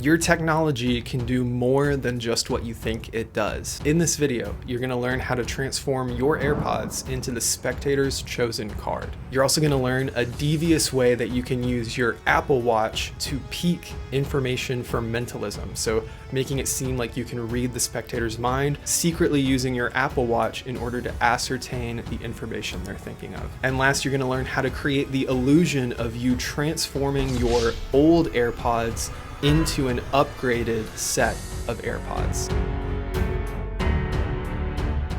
Your technology can do more than just what you think it does. In this video, you're going to learn how to transform your AirPods into the spectator's chosen card. You're also going to learn a devious way that you can use your Apple Watch to peek information from mentalism. So making it seem like you can read the spectator's mind, secretly using your Apple Watch in order to ascertain the information they're thinking of. And last, you're going to learn how to create the illusion of you transforming your old AirPods into an upgraded set of AirPods.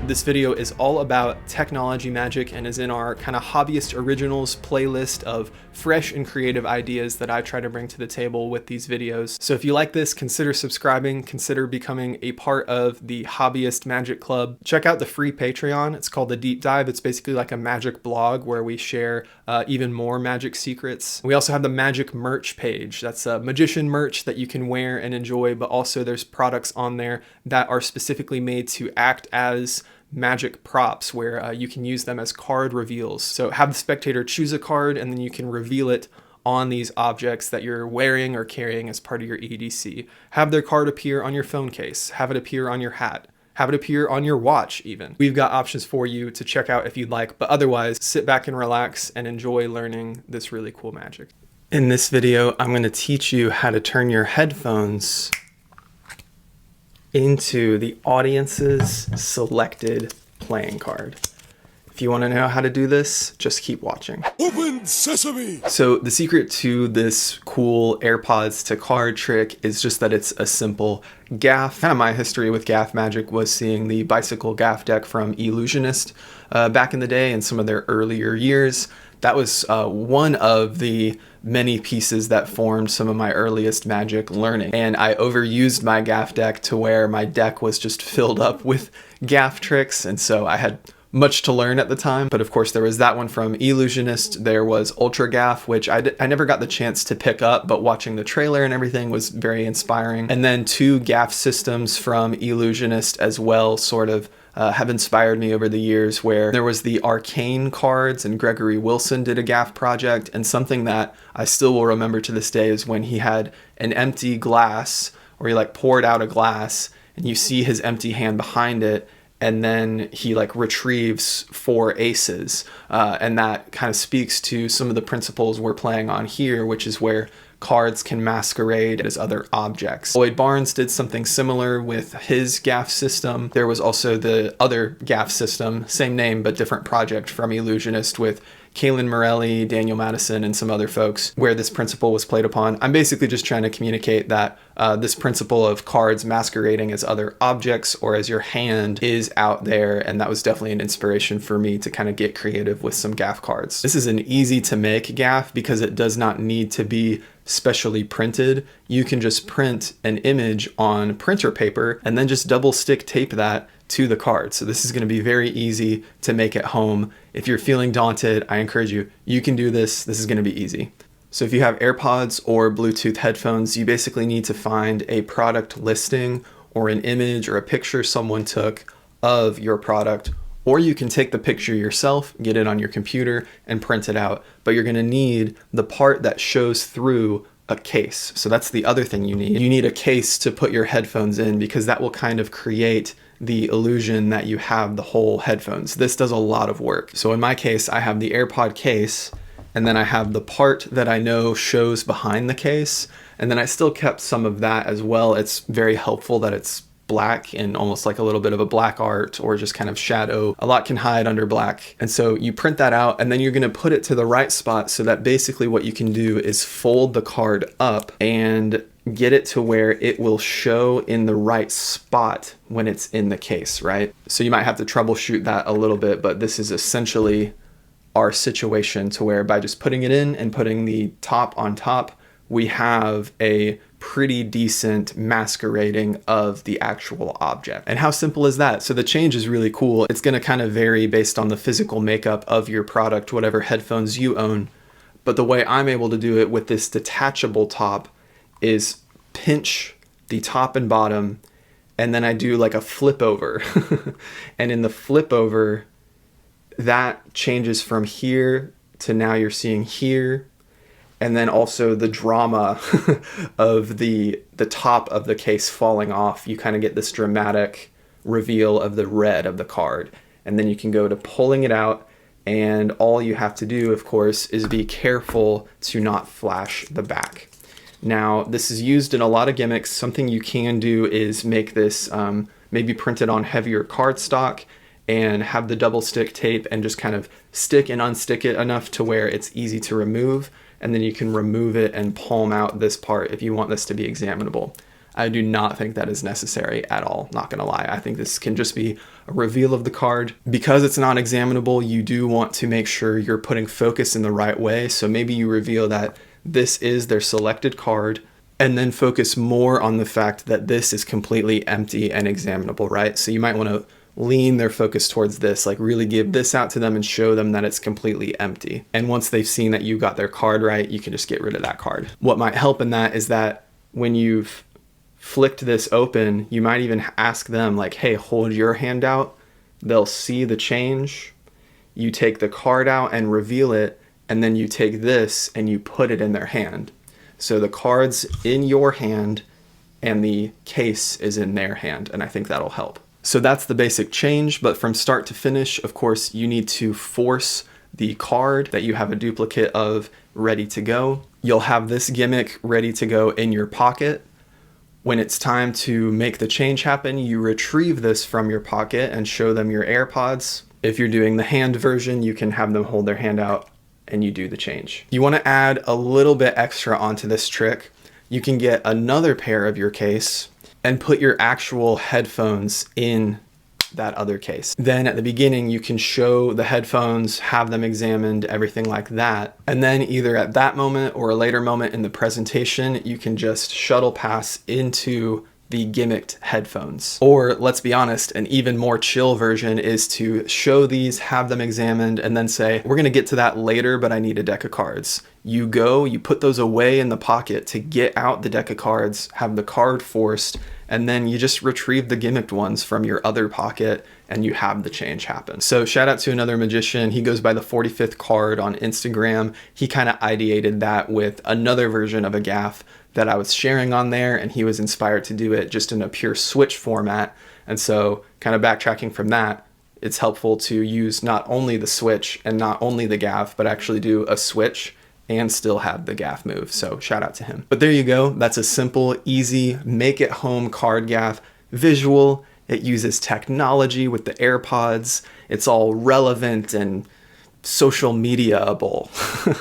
This video is all about technology magic and is in our kind of hobbyist originals playlist of fresh and creative ideas that I try to bring to the table with these videos. So if you like this, consider subscribing, consider becoming a part of the Hobbyist Magic Club. Check out the free Patreon. It's called The Deep Dive. It's basically like a magic blog where we share even more magic secrets. We also have the magic merch page. That's a magician merch that you can wear and enjoy, but also there's products on there that are specifically made to act as magic props where you can use them as card reveals. So have the spectator choose a card and then you can reveal it on these objects that you're wearing or carrying as part of your EDC. Have their card appear on your phone case, have it appear on your hat, have it appear on your watch even. We've got options for you to check out if you'd like, but otherwise sit back and relax and enjoy learning this really cool magic. In this video, I'm going to teach you how to turn your headphones into the audience's selected playing card. If you want to know how to do this, just keep watching. Open sesame! So the secret to this cool AirPods to card trick is just that it's a simple gaff. Kind of my history with gaff magic was seeing the bicycle gaff deck from Ellusionist back in the day in some of their earlier years. That was one of the many pieces that formed some of my earliest magic learning. And I overused my gaff deck to where my deck was just filled up with gaff tricks. And so I had much to learn at the time. But of course, there was that one from Ellusionist. There was Ultra Gaff, which I never got the chance to pick up, but watching the trailer and everything was very inspiring. And then two gaff systems from Ellusionist as well, sort of have inspired me over the years, where there was the Arcane cards and Gregory Wilson did a gaff project, and something that I still will remember to this day is when he had an empty glass, or he like poured out a glass and you see his empty hand behind it, and then he like retrieves 4 aces, and that kind of speaks to some of the principles we're playing on here, which is where cards can masquerade as other objects. Lloyd Barnes did something similar with his gaff system. There was also the other gaff system, same name but different project from Ellusionist with Calen Morelli, Daniel Madison, and some other folks where this principle was played upon. I'm basically just trying to communicate that this principle of cards masquerading as other objects or as your hand is out there, and that was definitely an inspiration for me to kind of get creative with some gaff cards. This is an easy to make gaff because it does not need to be specially printed. You can just print an image on printer paper and then just double stick tape that to the card. So this is going to be very easy to make at home. If you're feeling daunted, I encourage you, you can do this. This is going to be easy. So if you have AirPods or Bluetooth headphones, you basically need to find a product listing or an image or a picture someone took of your product, or you can take the picture yourself, get it on your computer and print it out. But you're going to need the part that shows through a case. So that's the other thing you need. You need a case to put your headphones in, because that will kind of create the illusion that you have the whole headphones. This does a lot of work. So in my case, I have the AirPod case, and then I have the part that I know shows behind the case, and then I still kept some of that as well. It's very helpful that it's black and almost like a little bit of a black art or just kind of shadow. A lot can hide under black. And so you print that out, and then you're going to put it to the right spot so that basically what you can do is fold the card up and get it to where it will show in the right spot when it's in the case, right? So you might have to troubleshoot that a little bit, but this is essentially our situation to where by just putting it in and putting the top on top, we have a pretty decent masquerading of the actual object. And how simple is that? So the change is really cool. It's going to kind of vary based on the physical makeup of your product, whatever headphones you own. But the way I'm able to do it with this detachable top is pinch the top and bottom, and then I do like a flip over. And in the flip over, that changes from here to now you're seeing here. And then also the drama of the top of the case falling off. You kind of get this dramatic reveal of the red of the card. And then you can go to pulling it out, and all you have to do, of course, is be careful to not flash the back. Now, this is used in a lot of gimmicks. Something you can do is make this maybe print it on heavier cardstock and have the double stick tape and just kind of stick and unstick it enough to where it's easy to remove. And then you can remove it and palm out this part if you want this to be examinable. I do not think that is necessary at all, not gonna lie. I think this can just be a reveal of the card. Because it's not examinable, you do want to make sure you're putting focus in the right way. So maybe you reveal that this is their selected card, and then focus more on the fact that this is completely empty and examinable, right? So you might wanna lean their focus towards this, like really give this out to them and show them that it's completely empty. And once they've seen that you got their card right, you can just get rid of that card. What might help in that is that when you've flicked this open, you might even ask them like, hey, hold your hand out. They'll see the change. You take the card out and reveal it, and then you take this and you put it in their hand. So the card's in your hand and the case is in their hand, and I think that'll help. So that's the basic change, but from start to finish, of course, you need to force the card that you have a duplicate of ready to go. You'll have this gimmick ready to go in your pocket. When it's time to make the change happen, you retrieve this from your pocket and show them your AirPods. If you're doing the hand version, you can have them hold their hand out and you do the change. You want to add a little bit extra onto this trick. You can get another pair of your case and put your actual headphones in that other case. Then at the beginning, you can show the headphones, have them examined, everything like that. And then either at that moment or a later moment in the presentation, you can just shuttle pass into the gimmicked headphones. Or let's be honest, an even more chill version is to show these, have them examined, and then say, we're gonna get to that later, but I need a deck of cards. You go, you put those away in the pocket to get out the deck of cards, have the card forced, and then you just retrieve the gimmicked ones from your other pocket and you have the change happen. So shout out to another magician. He goes by the 45th card on Instagram. He kind of ideated that with another version of a gaff that I was sharing on there, and he was inspired to do it just in a pure switch format. And so kind of backtracking from that, it's helpful to use not only the switch and not only the gaff, but actually do a switch and still have the gaff move. So shout out to him. But there you go. That's a simple, easy, make it home card gaff visual. It uses technology with the AirPods. It's all relevant and social media-able.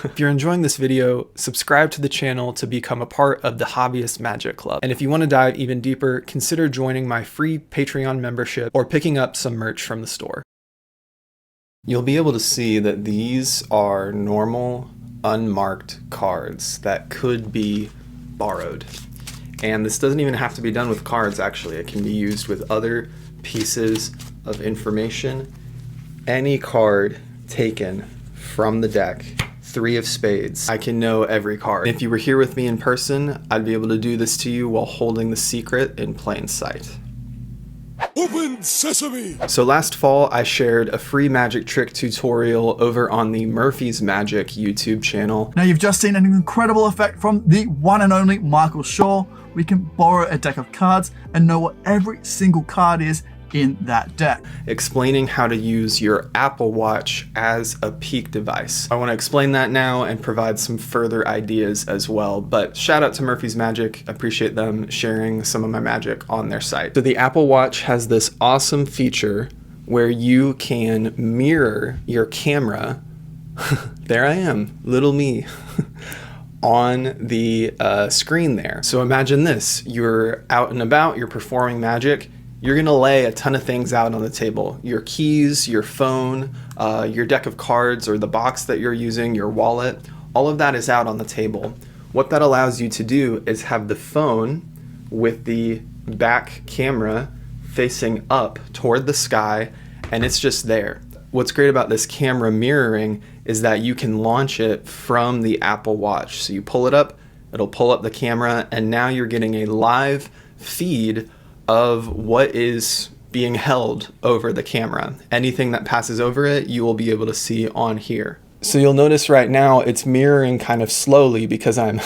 If you're enjoying this video, subscribe to the channel to become a part of the Hobbyist Magic Club. And if you want to dive even deeper, consider joining my free Patreon membership or picking up some merch from the store. You'll be able to see that these are normal, unmarked cards that could be borrowed. And this doesn't even have to be done with cards, actually. It can be used with other pieces of information. Any card taken from the deck, 3 of spades, I can know every card. If you were here with me in person, I'd be able to do this to you while holding the secret in plain sight. Open sesame! So last fall, I shared a free magic trick tutorial over on the Murphy's Magic YouTube channel. Now you've just seen an incredible effect from the one and only Michael Shaw. We can borrow a deck of cards and know what every single card is in that deck. Explaining how to use your Apple Watch as a peak device. I want to explain that now and provide some further ideas as well, but shout out to Murphy's Magic. I appreciate them sharing some of my magic on their site. So the Apple Watch has this awesome feature where you can mirror your camera. There I am, little me. On the screen there. So imagine this, you're out and about, you're performing magic, you're gonna lay a ton of things out on the table. Your keys, your phone, your deck of cards or the box that you're using, your wallet, all of that is out on the table. What that allows you to do is have the phone with the back camera facing up toward the sky, and it's just there. What's great about this camera mirroring is that you can launch it from the Apple Watch. So you pull it up, it'll pull up the camera, and now you're getting a live feed of what is being held over the camera. Anything that passes over it, you will be able to see on here. So you'll notice right now it's mirroring kind of slowly because I'm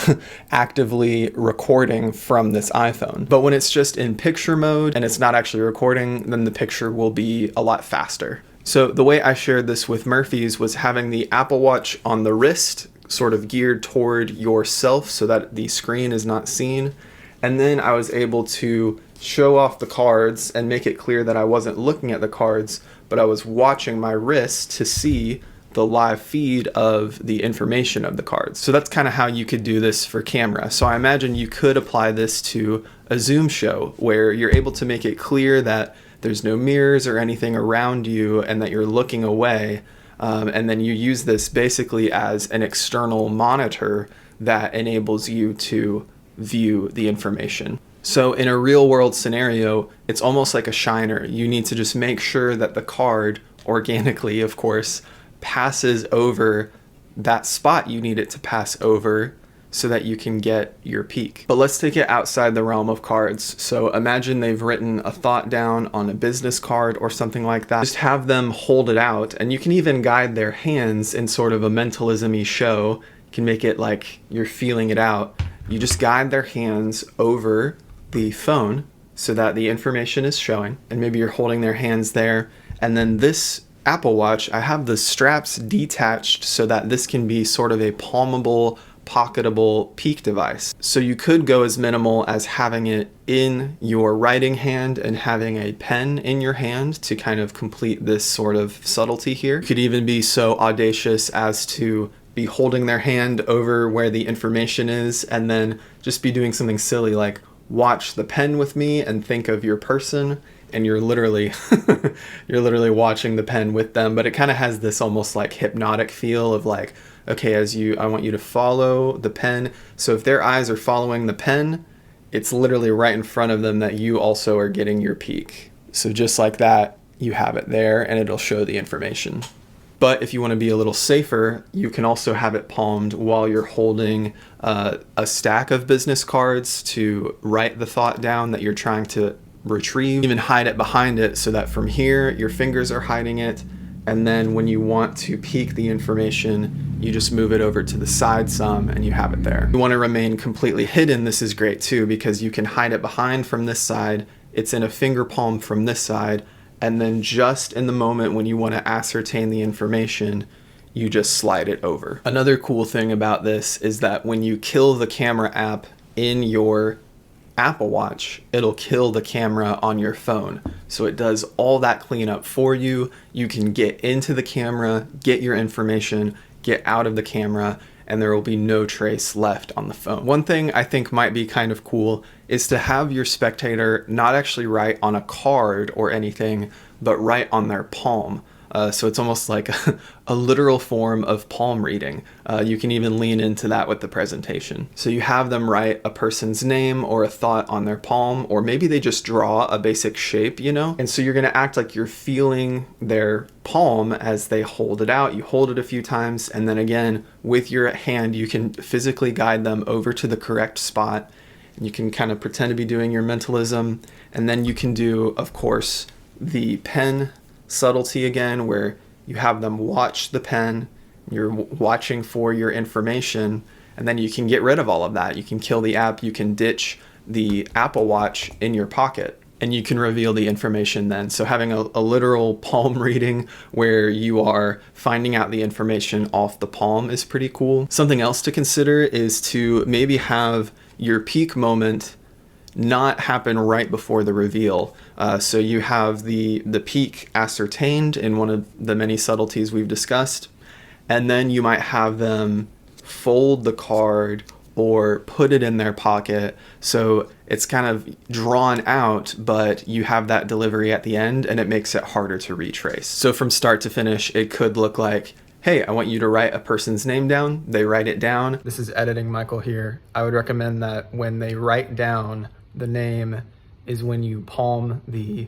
actively recording from this iPhone. But when it's just in picture mode and it's not actually recording, then the picture will be a lot faster. So the way I shared this with Murphy's was having the Apple Watch on the wrist, sort of geared toward yourself so that the screen is not seen. And then I was able to show off the cards and make it clear that I wasn't looking at the cards, but I was watching my wrist to see the live feed of the information of the cards. So that's kind of how you could do this for camera. So I imagine you could apply this to a Zoom show where you're able to make it clear that there's no mirrors or anything around you and that you're looking away. And then you use this basically as an external monitor that enables you to view the information. So in a real world scenario, it's almost like a shiner. You need to just make sure that the card, organically of course, passes over that spot you need it to pass over so that you can get your peak. But let's take it outside the realm of cards. So imagine they've written a thought down on a business card or something like that. Just have them hold it out, and you can even guide their hands in sort of a mentalism-y show. You can make it like you're feeling it out. You just guide their hands over the phone so that the information is showing, and maybe you're holding their hands there. And then this Apple Watch, I have the straps detached so that this can be sort of a palmable, pocketable peak device. So you could go as minimal as having it in your writing hand and having a pen in your hand to kind of complete this sort of subtlety here. You could even be so audacious as to be holding their hand over where the information is and then just be doing something silly like watch the pen with me and think of your person, and you're literally watching the pen with them. But it kind of has this almost like hypnotic feel of like, okay, I want you to follow the pen. So if their eyes are following the pen, it's literally right in front of them that you also are getting your peak. So just like that, you have it there and it'll show the information. But if you want to be a little safer, you can also have it palmed while you're holding a stack of business cards to write the thought down that you're trying to retrieve. Even hide it behind it so that from here, your fingers are hiding it. And then when you want to peek the information, you just move it over to the side some and you have it there. If you want to remain completely hidden, this is great too, because you can hide it behind from this side. It's in a finger palm from this side. And then just in the moment when you want to ascertain the information, you just slide it over. Another cool thing about this is that when you kill the camera app in your Apple Watch, it'll kill the camera on your phone. So it does all that cleanup for you. You can get into the camera, get your information, get out of the camera, and there will be no trace left on the phone. One thing I think might be kind of cool is to have your spectator not actually write on a card or anything, but write on their palm. So it's almost like a literal form of palm reading. You can even lean into that with the presentation. So you have them write a person's name or a thought on their palm, or maybe they just draw a basic shape, you know? And so you're gonna act like you're feeling their palm as they hold it out. You hold it a few times, and then again, with your hand, you can physically guide them over to the correct spot. You can kind of pretend to be doing your mentalism, and then you can do, of course, the pen subtlety again, where you have them watch the pen, you're watching for your information, and then you can get rid of all of that. You can kill the app, you can ditch the Apple Watch in your pocket, and you can reveal the information then. So having a literal palm reading where you are finding out the information off the palm is pretty cool. Something else to consider is to maybe have your peak moment not happen right before the reveal. So you have the peak ascertained in one of the many subtleties we've discussed, and then you might have them fold the card or put it in their pocket. So it's kind of drawn out, but you have that delivery at the end and it makes it harder to retrace. So from start to finish, it could look like, hey, I want you to write a person's name down. They write it down. This is editing Michael here. I would recommend that when they write down the name is when you palm the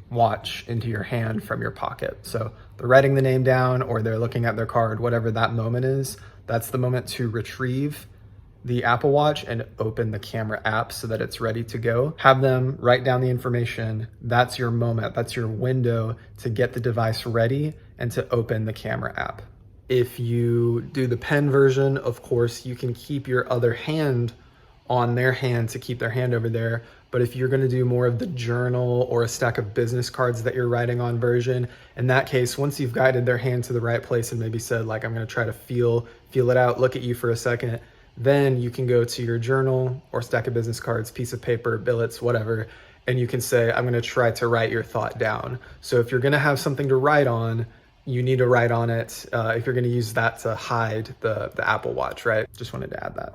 watch into your hand from your pocket. So they're writing the name down or they're looking at their card, whatever that moment is, that's the moment to retrieve the Apple Watch and open the camera app so that it's ready to go. Have them write down the information. That's your moment. That's your window to get the device ready and to open the camera app. If you do the pen version, of course, you can keep your other hand on their hand to keep their hand over there. But if you're going to do more of the journal or a stack of business cards that you're writing on version, in that case, once you've guided their hand to the right place and maybe said like, I'm going to try to feel it out, look at you for a second, then you can go to your journal or stack of business cards, piece of paper, billets, whatever, and you can say, I'm going to try to write your thought down. So if you're going to have something to write on, you need to write on it if you're going to use that to hide the Apple Watch, right? Just wanted to add that.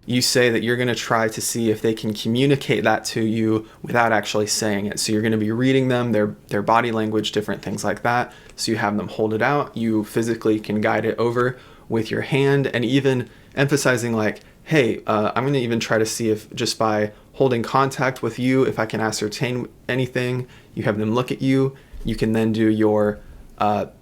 You say that you're going to try to see if they can communicate that to you without actually saying it. So you're going to be reading them, their body language, different things like that. So you have them hold it out. You physically can guide it over with your hand, and even emphasizing like, hey, I'm going to even try to see if just by holding contact with you, if I can ascertain anything. You have them look at you. You can then do your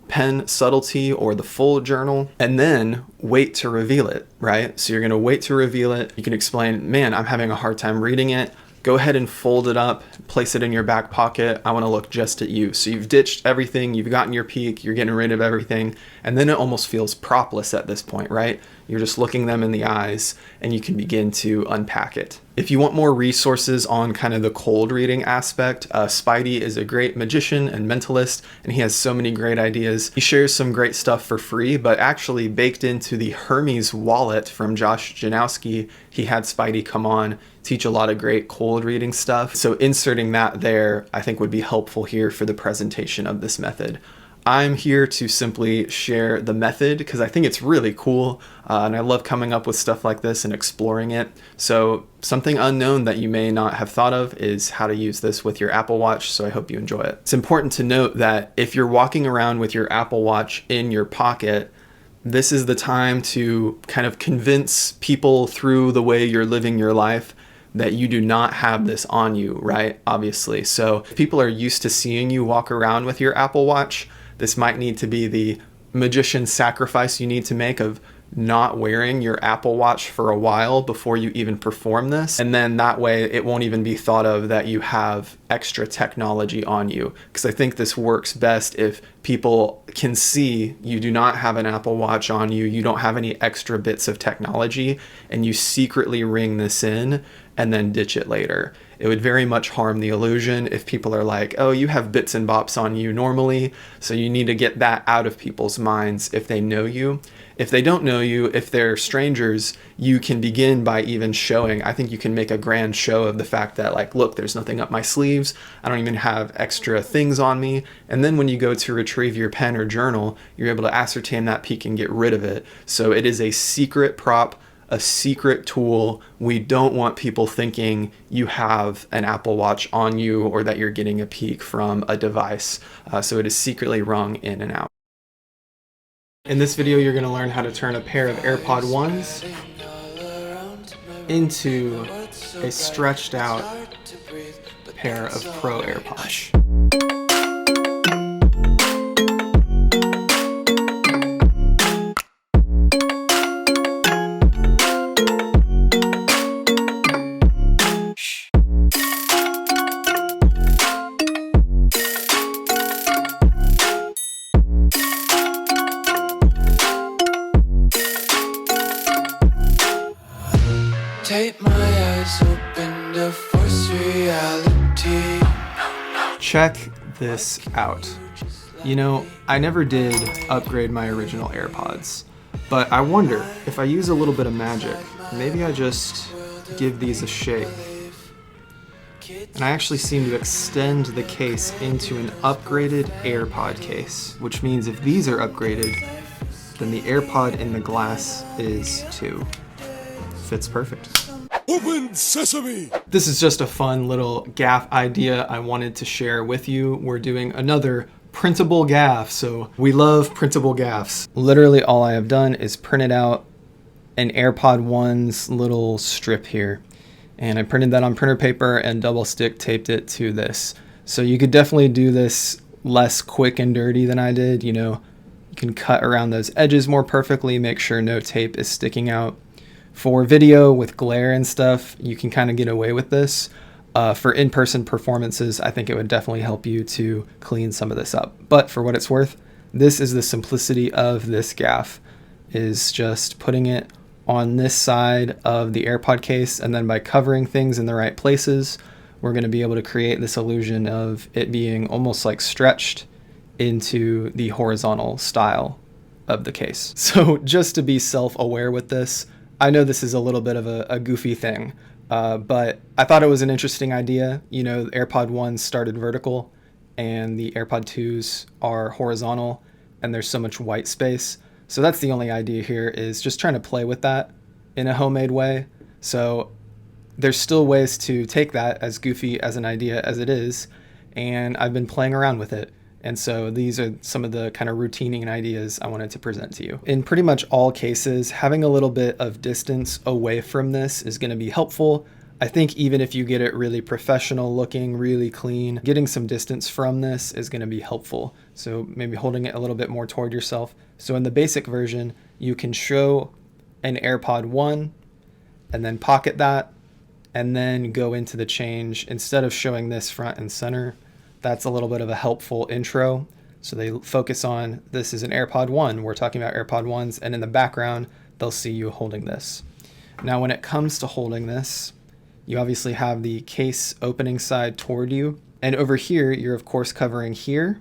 pen subtlety or the full journal, and then wait to reveal it, right? So you're going to wait to reveal it. You can explain, man, I'm having a hard time reading it. Go ahead and fold it up, place it in your back pocket. I want to look just at you. So you've ditched everything, you've gotten your peek, you're getting rid of everything, and then it almost feels propless at this point, right? You're just looking them in the eyes and you can begin to unpack it. If you want more resources on kind of the cold reading aspect, Spidey is a great magician and mentalist, and he has so many great ideas. He shares some great stuff for free, but actually baked into the Hermes wallet from Josh Janowski, he had Spidey come on, teach a lot of great cold reading stuff. So inserting that there, I think would be helpful here for the presentation of this method. I'm here to simply share the method because I think it's really cool, and I love coming up with stuff like this and exploring it. So something unknown that you may not have thought of is how to use this with your Apple Watch, so I hope you enjoy it. It's important to note that if you're walking around with your Apple Watch in your pocket, this is the time to kind of convince people through the way you're living your life that you do not have this on you, right? Obviously. So if people are used to seeing you walk around with your Apple Watch, this might need to be the magician's sacrifice you need to make of not wearing your Apple Watch for a while before you even perform this. And then that way it won't even be thought of that you have extra technology on you. Because I think this works best if people can see you do not have an Apple Watch on you, you don't have any extra bits of technology, and you secretly ring this in and then ditch it later. It would very much harm the illusion if people are like, oh, you have bits and bops on you normally, so you need to get that out of people's minds if they know you. If they don't know you, if they're strangers, you can begin by even showing, I think you can make a grand show of the fact that like, look, there's nothing up my sleeves, I don't even have extra things on me. And then when you go to retrieve your pen or journal, you're able to ascertain that peak and get rid of it. So it is a secret prop, a secret tool. We don't want people thinking you have an Apple Watch on you or that you're getting a peek from a device. So it is secretly rung in and out. In this video, you're going to learn how to turn a pair of AirPod 1s into a stretched out pair of Pro AirPods. Take my eyes open to force reality. Check this out. You know, I never did upgrade my original AirPods, but I wonder if I use a little bit of magic, maybe I just give these a shake. And I actually seem to extend the case into an upgraded AirPod case, which means if these are upgraded, then the AirPod in the glass is too. Fits perfect. Open sesame! This is just a fun little gaff idea I wanted to share with you. We're doing another printable gaff, so we love printable gaffs. Literally all I have done is printed out an AirPod 1's little strip here. And I printed that on printer paper and double stick taped it to this. So you could definitely do this less quick and dirty than I did. You know, you can cut around those edges more perfectly, make sure no tape is sticking out. For video with glare and stuff, you can kind of get away with this. For in-person performances, I think it would definitely help you to clean some of this up. But for what it's worth, This is the simplicity of this gaff, is just putting it on this side of the AirPod case, and then by covering things in the right places, we're going to be able to create this illusion of it being almost like stretched into the horizontal style of the case. So just to be self-aware with this, I know this is a little bit of a goofy thing, but I thought it was an interesting idea. You know, the AirPod 1s started vertical and the AirPod 2s are horizontal, and there's so much white space. So that's the only idea here, is just trying to play with that in a homemade way. So there's still ways to take that, as goofy as an idea as it is, and I've been playing around with it. And so these are some of the kind of routining ideas I wanted to present to you. In pretty much all cases, having a little bit of distance away from this is going to be helpful. I think even if you get it really professional looking, really clean, getting some distance from this is going to be helpful. So maybe holding it a little bit more toward yourself. So in the basic version, you can show an AirPod 1 and then pocket that, and then go into the change instead of showing this front and center. That's a little bit of a helpful intro. So they focus on, this is an AirPod 1. We're talking about AirPod 1s, and in the background, they'll see you holding this. Now, when it comes to holding this, you obviously have the case opening side toward you. And over here, you're of course covering here.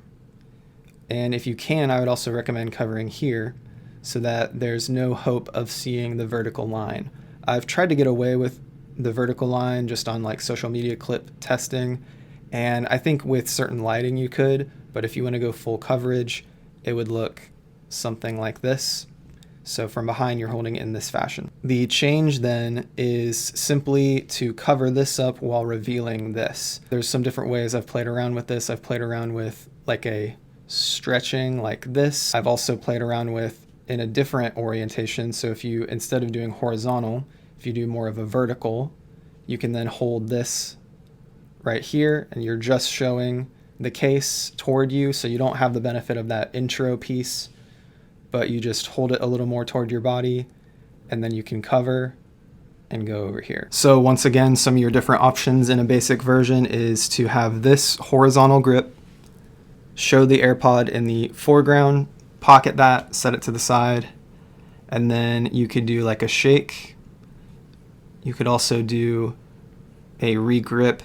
And if you can, I would also recommend covering here so that there's no hope of seeing the vertical line. I've tried to get away with the vertical line just on like social media clip testing. And I think with certain lighting you could, but if you want to go full coverage, it would look something like this. So from behind, you're holding it in this fashion. The change then is simply to cover this up while revealing this. There's some different ways I've played around with this. I've played around with like a stretching like this. I've also played around with in a different orientation. So if you, instead of doing horizontal, if you do more of a vertical, you can then hold this right here, and you're just showing the case toward you, so you don't have the benefit of that intro piece, but you just hold it a little more toward your body, and then you can cover and go over here. So once again, some of your different options in a basic version is to have this horizontal grip, show the AirPod in the foreground, pocket that, set it to the side, and then you could do like a shake. You could also do a regrip,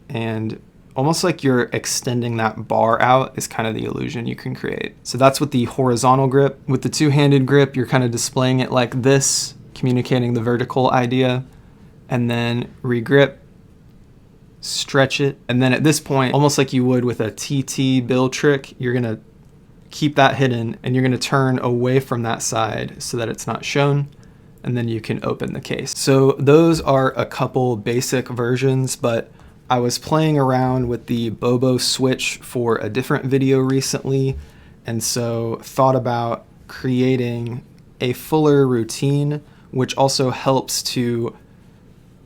and almost like you're extending that bar out is kind of the illusion you can create. So that's with the horizontal grip. With the two-handed grip, you're kind of displaying it like this, communicating the vertical idea, and then regrip, stretch it, and then at this point, almost like you would with a TT bill trick, you're gonna keep that hidden, and you're gonna turn away from that side so that it's not shown, and then you can open the case. So those are a couple basic versions, but I was playing around with the Bobo switch for a different video recently, and so thought about creating a fuller routine, which also helps to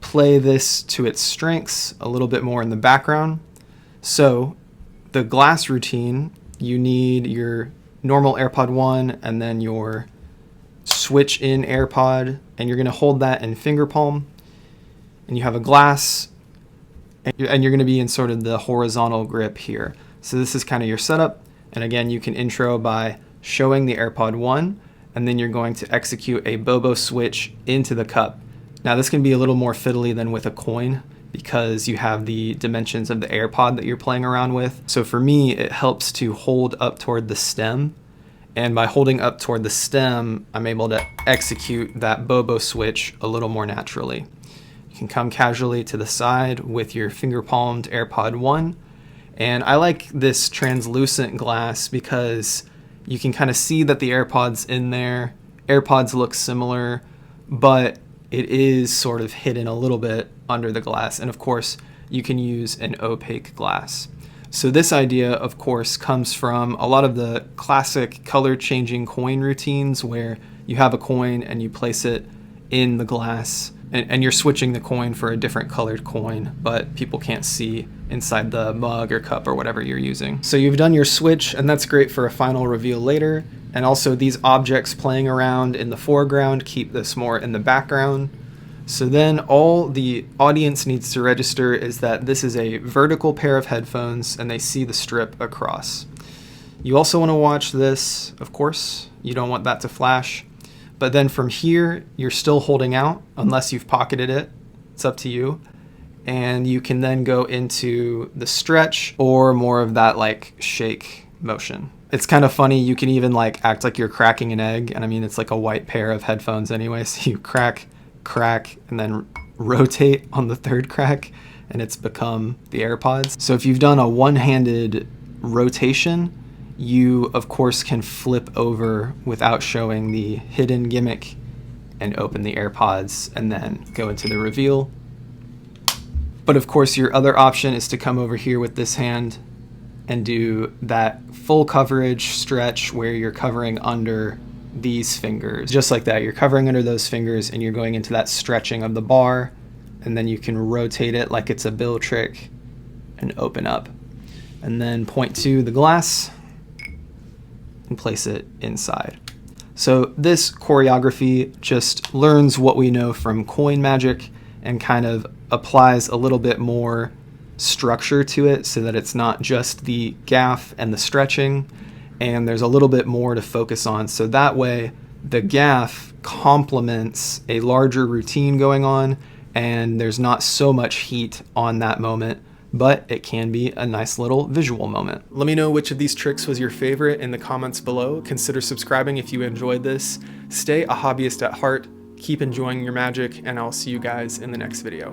play this to its strengths a little bit more in the background. So the glass routine, you need your normal AirPod 1 and then your switch in AirPod, and you're going to hold that in finger palm, and you have a glass, and you're going to be in sort of the horizontal grip here. So this is kind of your setup. And again, you can intro by showing the AirPod 1, and then you're going to execute a Bobo switch into the cup. Now this can be a little more fiddly than with a coin because you have the dimensions of the AirPod that you're playing around with. So for me, it helps to hold up toward the stem. And by holding up toward the stem, I'm able to execute that Bobo switch a little more naturally. You can come casually to the side with your finger palmed AirPod 1. And I like this translucent glass because you can kind of see that the AirPod's in there. AirPods look similar, but it is sort of hidden a little bit under the glass. And of course, you can use an opaque glass. So this idea, of course, comes from a lot of the classic color changing coin routines where you have a coin and you place it in the glass, and you're switching the coin for a different colored coin, but people can't see inside the mug or cup or whatever you're using. So you've done your switch, and that's great for a final reveal later. And also these objects playing around in the foreground keep this more in the background. So then all the audience needs to register is that this is a vertical pair of headphones and they see the strip across. You also want to watch this, of course. You don't want that to flash. But then from here, you're still holding out unless you've pocketed it. It's up to you. And you can then go into the stretch or more of that like shake motion. It's kind of funny. You can even like act like you're cracking an egg. And I mean, it's like a white pair of headphones anyway. So you crack, and then rotate on the third crack, and it's become the AirPods. So if you've done a one-handed rotation, you of course can flip over without showing the hidden gimmick and open the AirPods and then go into the reveal. But of course your other option is to come over here with this hand and do that full coverage stretch where you're covering under these fingers. Just like that, you're covering under those fingers and you're going into that stretching of the bar, and then you can rotate it like it's a bill trick and open up. And then point to the glass and place it inside. So this choreography just learns what we know from coin magic and kind of applies a little bit more structure to it so that it's not just the gaff and the stretching, and there's a little bit more to focus on. So that way the gaff complements a larger routine going on and there's not so much heat on that moment, but it can be a nice little visual moment. Let me know which of these tricks was your favorite in the comments below. Consider subscribing if you enjoyed this. Stay a hobbyist at heart, keep enjoying your magic, and I'll see you guys in the next video.